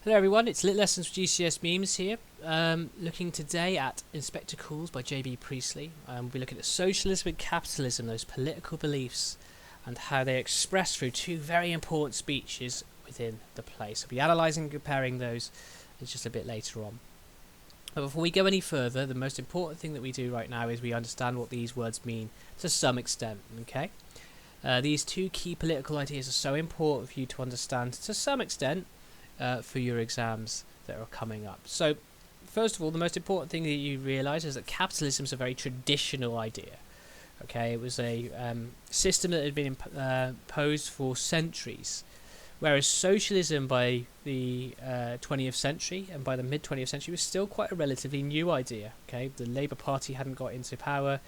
Hello everyone, it's Lit Lessons for GCS Memes here. Looking today at Inspector Calls by J.B. Priestley. We'll be looking at socialism and capitalism, those political beliefs, and how they express through two very important speeches within the play. So we'll be analysing and comparing those just a bit later on. But before we go any further, the most important thing that we do right now is we understand what these words mean to some extent, okay? These two key political ideas are so important for you to understand to some extent for your exams that are coming up. So, first of all, the most important thing that you realise is that capitalism is a very traditional idea. Okay, it was a system that had been imposed for centuries, whereas socialism by the 20th century and by the mid 20th century was still quite a relatively new idea. Okay, the Labour Party hadn't got into power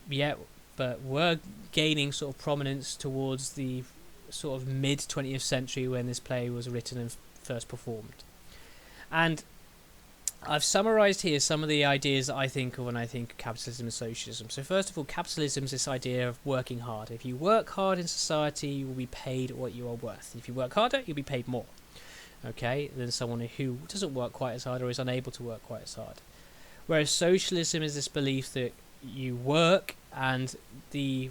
yet, but were gaining sort of prominence towards the sort of mid 20th century when this play was written and first performed. And I've summarised here some of the ideas that I think of when I think of capitalism and socialism. So first of all, capitalism is this idea of working hard. If you work hard in society, you will be paid what you are worth. If you work harder, you'll be paid more, okay, than someone who doesn't work quite as hard or is unable to work quite as hard. Whereas socialism is this belief that you work and the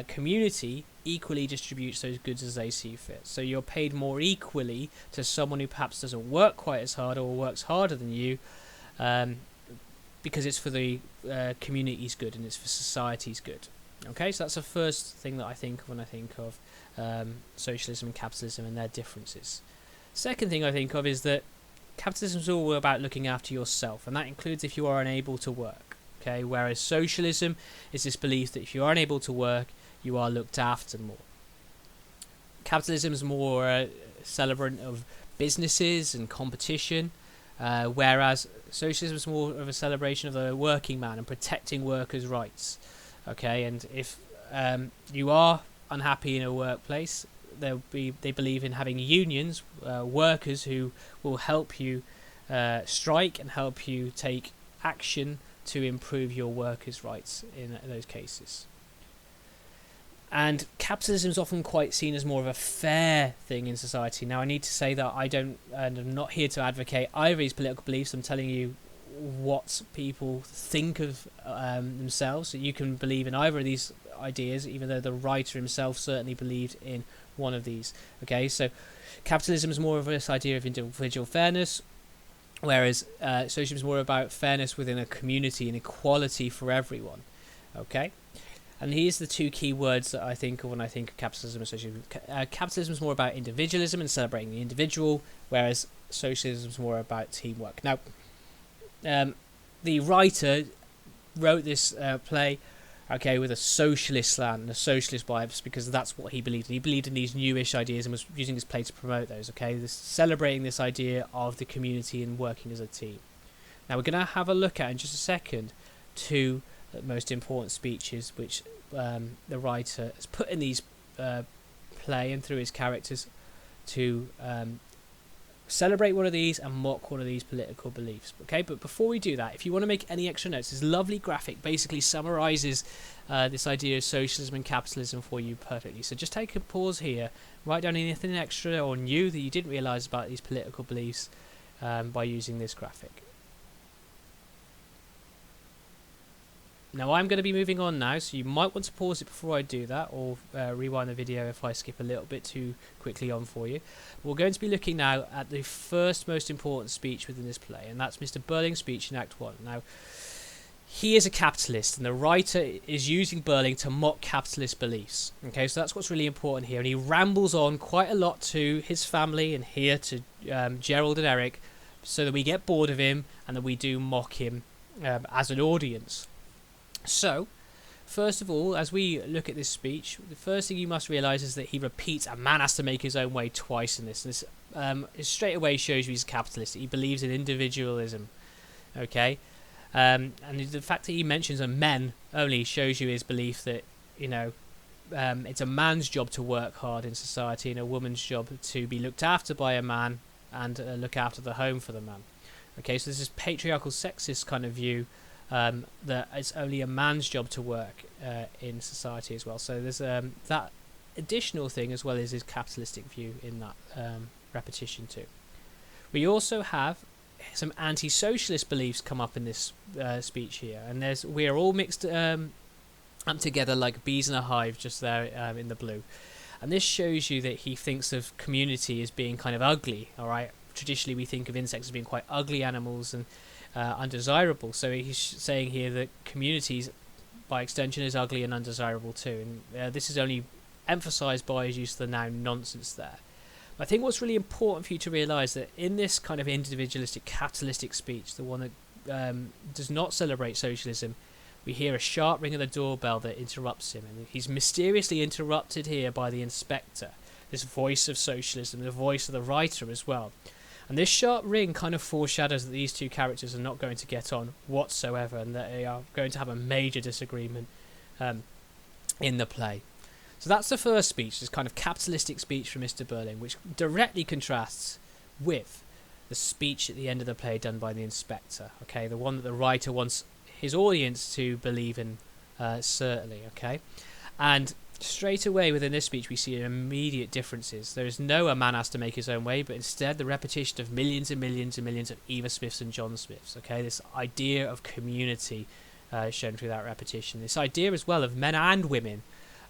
community equally distributes those goods as they see fit. So you're paid more equally to someone who perhaps doesn't work quite as hard or works harder than you, because it's for the community's good and it's for society's good. Okay, so that's the first thing that I think of when I think of socialism and capitalism and their differences. Second thing I think of is that capitalism is all about looking after yourself, and that includes if you are unable to work. Okay, whereas socialism is this belief that if you are unable to work, you are looked after more. Capitalism is more a celebrant of businesses and competition, whereas socialism is more of a celebration of the working man and protecting workers' rights. Okay, and if you are unhappy in a workplace, they believe in having unions, workers who will help you strike and help you take action to improve your workers' rights in those cases. And capitalism is often quite seen as more of a fair thing in society. Now, I need to say that I'm not here to advocate either of these political beliefs. I'm telling you what people think of themselves. So you can believe in either of these ideas, even though the writer himself certainly believed in one of these. Okay, so capitalism is more of this idea of individual fairness, whereas socialism is more about fairness within a community and equality for everyone. Okay? And here's the two key words that I think of when I think of capitalism and socialism. Capitalism is more about individualism and celebrating the individual, whereas socialism is more about teamwork. Now, the writer wrote this play, okay, with a socialist slant and a socialist vibes, because that's what he believed in. He believed in these newish ideas and was using his play to promote those, okay, celebrating this idea of the community and working as a team. Now, we're going to have a look at, in just a second, two most important speeches which the writer has put in these play and through his characters to celebrate one of these and mock one of these political beliefs. Okay, but before we do that, if you want to make any extra notes, this lovely graphic basically summarises this idea of socialism and capitalism for you perfectly. So just take a pause here, write down anything extra or new that you didn't realise about these political beliefs by using this graphic. Now I'm going to be moving on now, so you might want to pause it before I do that, or rewind the video if I skip a little bit too quickly on for you. We're going to be looking now at the first most important speech within this play, and that's Mr. Birling's speech in Act 1. Now, he is a capitalist, and the writer is using Birling to mock capitalist beliefs. Okay, so that's what's really important here, and he rambles on quite a lot to his family and here to Gerald and Eric, so that we get bored of him and that we do mock him as an audience. So, first of all, as we look at this speech, the first thing you must realise is that he repeats a man has to make his own way twice in this. And this straight away shows you he's a capitalist. He believes in individualism. Okay? And the fact that he mentions a men only shows you his belief that, it's a man's job to work hard in society and a woman's job to be looked after by a man and look after the home for the man. Okay, so there's this patriarchal sexist kind of view that it's only a man's job to work in society as well. So there's that additional thing as well as his capitalistic view in that repetition too. We also have some anti-socialist beliefs come up in this speech here, and we are all mixed up together like bees in a hive just there in the blue. And this shows you that he thinks of community as being kind of ugly, all right? Traditionally, we think of insects as being quite ugly animals and undesirable. So he's saying here that communities, by extension, is ugly and undesirable too. And this is only emphasised by his use of the noun nonsense there. But I think what's really important for you to realise that in this kind of individualistic, capitalistic speech, the one that does not celebrate socialism, we hear a sharp ring of the doorbell that interrupts him, and he's mysteriously interrupted here by the inspector, this voice of socialism, the voice of the writer as well. And this sharp ring kind of foreshadows that these two characters are not going to get on whatsoever, and that they are going to have a major disagreement in the play. So that's the first speech, this kind of capitalistic speech from Mr. Birling, which directly contrasts with the speech at the end of the play done by the inspector, okay, the one that the writer wants his audience to believe in, certainly, okay? And straight away within this speech we see immediate differences. There is no a man has to make his own way, but instead the repetition of millions and millions and millions of Eva Smiths and John Smiths, okay? This idea of community shown through that repetition. This idea as well of men and women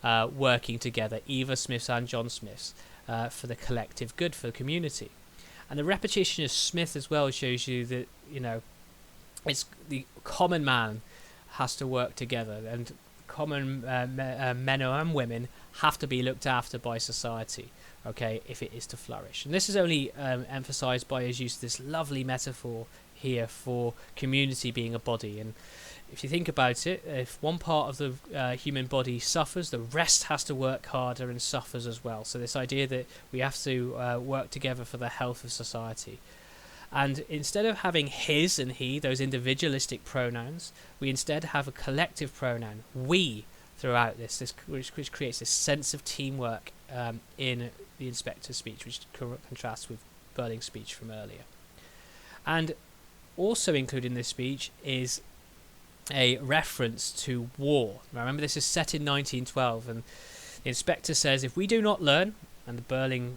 working together, Eva Smiths and John Smiths, for the collective good, for the community. And the repetition of Smith as well shows you that, you know, it's the common man has to work together, and common men and women have to be looked after by society, okay, if it is to flourish. And this is only emphasised by his use of this lovely metaphor here for community being a body. And if you think about it, if one part of the human body suffers, the rest has to work harder and suffers as well. So this idea that we have to work together for the health of society. And instead of having his and he, those individualistic pronouns, we instead have a collective pronoun, we, throughout this which creates this sense of teamwork in the inspector's speech, which contrasts with Birling's speech from earlier. And also included in this speech is a reference to war. Now, remember, this is set in 1912, and the inspector says, if we do not learn, and the Birling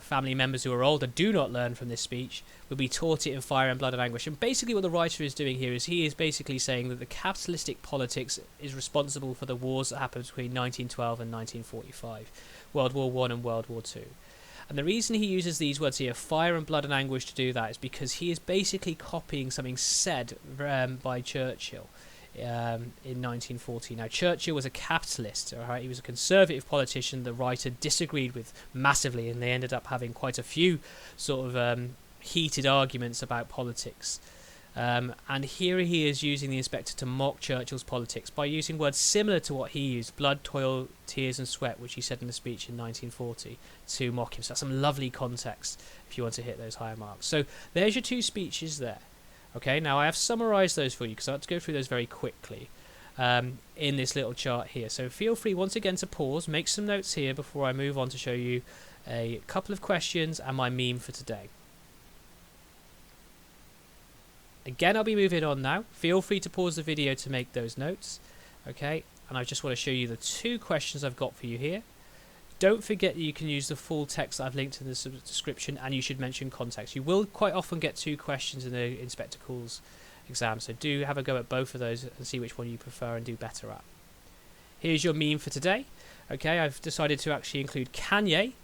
family members who are older do not learn from this speech, will be taught it in fire and blood and anguish. And basically what the writer is doing here is he is basically saying that the capitalistic politics is responsible for the wars that happened between 1912 and 1945, World War I and World War II. And the reason he uses these words here, fire and blood and anguish, to do that is because he is basically copying something said by Churchill in 1940. Now, Churchill was a capitalist, alright? He was a conservative politician the writer disagreed with massively, and they ended up having quite a few sort of heated arguments about politics. And here he is using the inspector to mock Churchill's politics by using words similar to what he used, blood, toil, tears and sweat, which he said in the speech in 1940, to mock him. So that's some lovely context if you want to hit those higher marks. So there's your two speeches there. Okay, now I have summarised those for you because I have to go through those very quickly in this little chart here. So feel free once again to pause, make some notes here before I move on to show you a couple of questions and my meme for today. Again, I'll be moving on now. Feel free to pause the video to make those notes. Okay, and I just want to show you the two questions I've got for you here. Don't forget that you can use the full text that I've linked in the description, and you should mention context. You will quite often get two questions in the Inspector Calls exam, so do have a go at both of those and see which one you prefer and do better at. Here's your meme for today. Okay, I've decided to actually include Kanye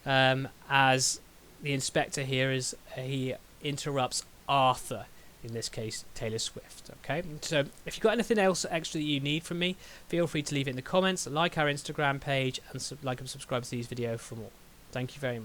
as the inspector here as he interrupts Arthur, in this case Taylor Swift. Okay, so if you've got anything else extra that you need from me, feel free to leave it in the comments, like our Instagram page, and like and subscribe to these videos for more. Thank you very much.